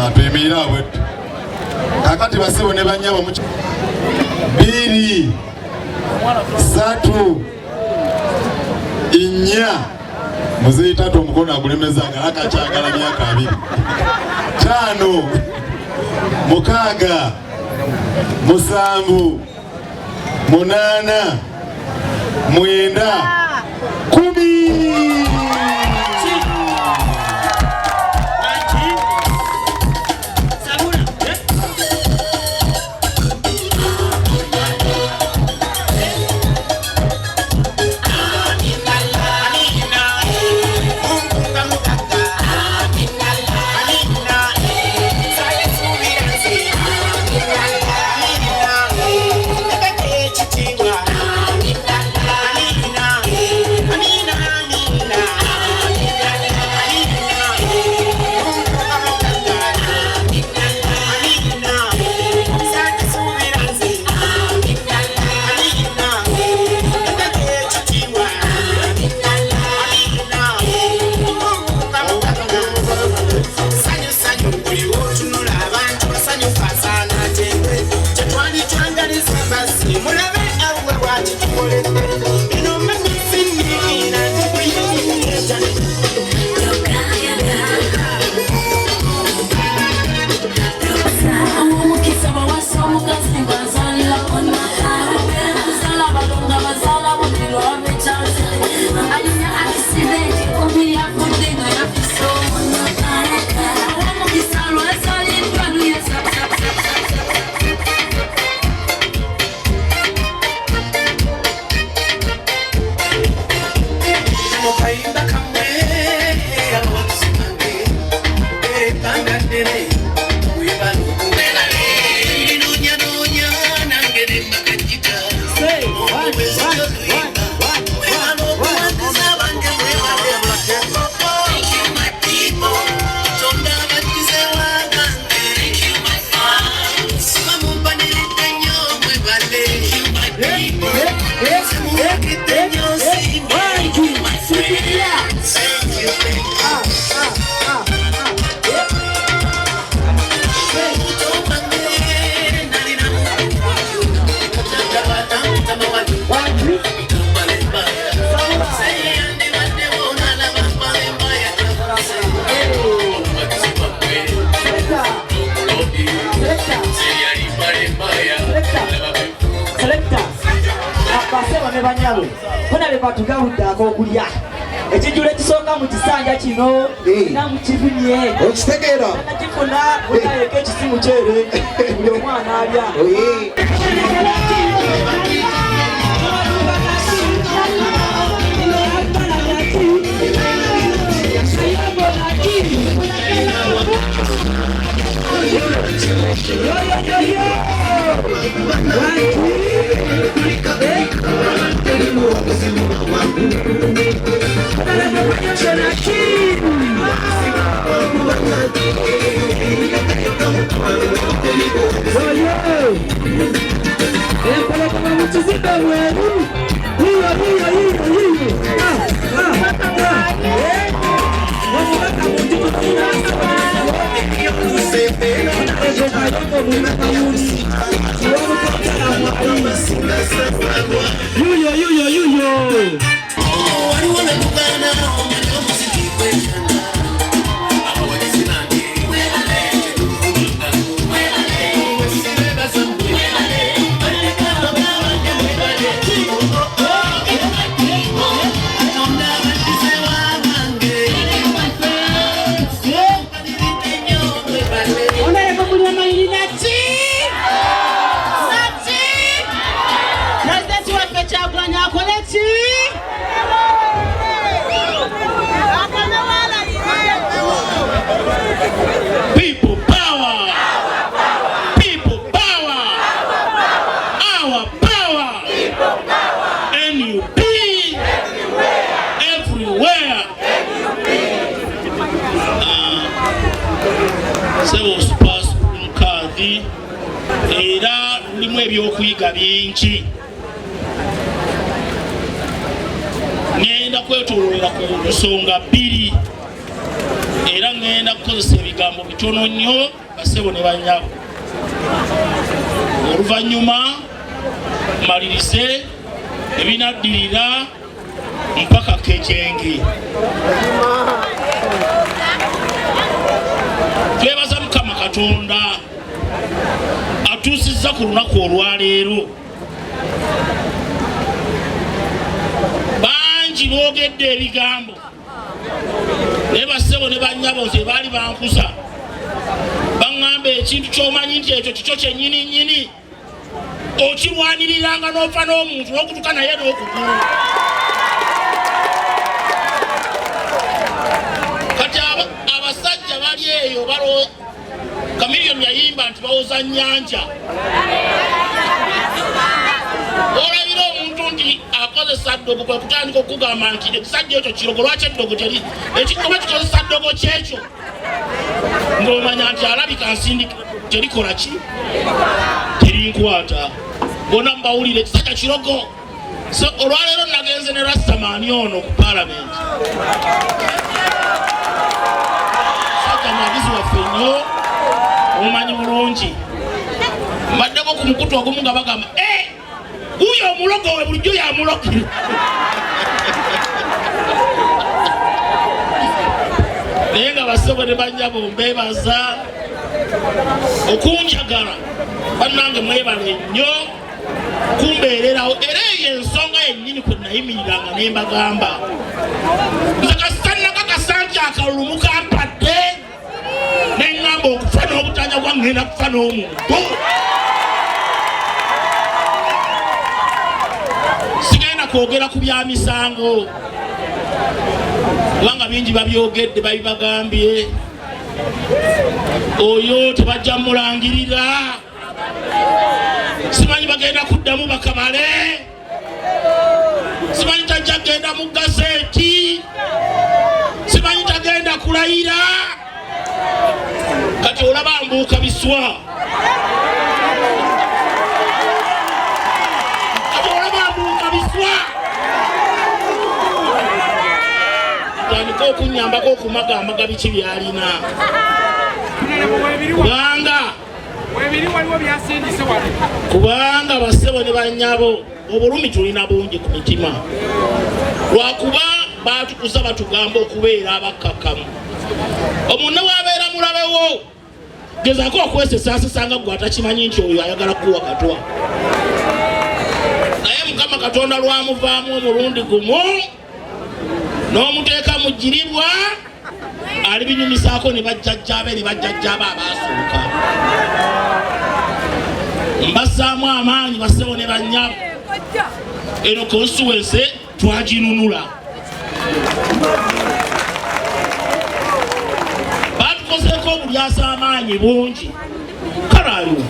apimira wetu kakati basibo ne banyabo mu 2 3 4 muzeyi tatu omukono agulemeza nga akakyagala myaka 2 5 6 7 8 9 10 banyalo kona bepatuka udako okulya ekijule kisooka mu kisanja kino na mu kifunye okitegeera nakifuna utayeka ekisimu kyere buli omwana alya People power! People power! Our power! NUP! Everywhere! Sebo Spas Mukadhi era lulimu ebyokuyiga bingi. Ngenda kwetololera ku nsonga bbiri era ngenda kukozesa ebigambo bitono nnyo basebo ne banyabo. Oluvannyuma malirize ebinaddirira mpaka Kejenge. Twebaza Mukama Katonda atuusizza ku lunaku olwaleero. Bangi boogedde ebigambo naye bassebo ne bannyabo nze baali bankusa baŋŋamba ekintu ky'omanyi nti ekyo kikyo kyennyini nnyini okirwaniriranga n'ofa n'omuntu n'okutuka naye n'okugulu. Kati abasajja bali eyo balo Kamiliyoni yayimba nti bawoza nnyanja. Olabira omuntu nti akozesa ddogo kwe kutandika okugamba nti ekisajja ekyo kirogo lwaki eddogo teri ekikoba kikozesa ddogo kyekyo ng'omanya nti alabika nsindika terikola ki terinkwata. Bonna mbawulire ekisajja kirogo. So olwaleero nagenze ne Rastamani ono ku Parliament. Sajja mwagizi waffe nnyo omumanyi bulungi. Mbaddeko ku mukutu ogumu nga bagamba uyo omulogo we bulijjo yamulogire. Naye nga bassebo ne bannyabo mbeebaza okunjagala bannange mwebale nnyo kumbeererawo era eyo ensonga yennyini kwe nayimiriranga ne mbagamba nze kasitannakakasa nti akalulu mukampadde ne ŋŋamba okufa n'obutanya bwa ŋŋenda kufa n'omuntu. Sigenda kwogera ku bya misango kubanga bingi babyogedde babibagambye. Oyo tebajja mulangirira. Simanyi bagenda kuddamu bakamale. Simanyi tajja genda mu gazeeti. Simanyi tagenda kulayira. Kati olaba mbuuka biswa. Tandika okunyambako okumagamaga biki byalina kubanga bassebo ne bannyabo obulumi tulina bungi ku mitima lwakuba batukuza batugamba okubeera abakkakkamu. Omuntu waabeera mulabewo gezaako okwesesaasesanga gwe atakimanyi nti oyo ayagala kuwa katwa. Naye Mukama Katonda lwamuvaamu omulundi gumu n'omuteeka mujjiribwa alibinyumisaako ne bajjajjaabe ne bajjajjaabe abaasooka. Mbassaamu amaanyi bassebo ne bannyabo. Eno konsuwense twaginunula. Batukozeeko obulyasa amaanyi bungi. Kale aliwo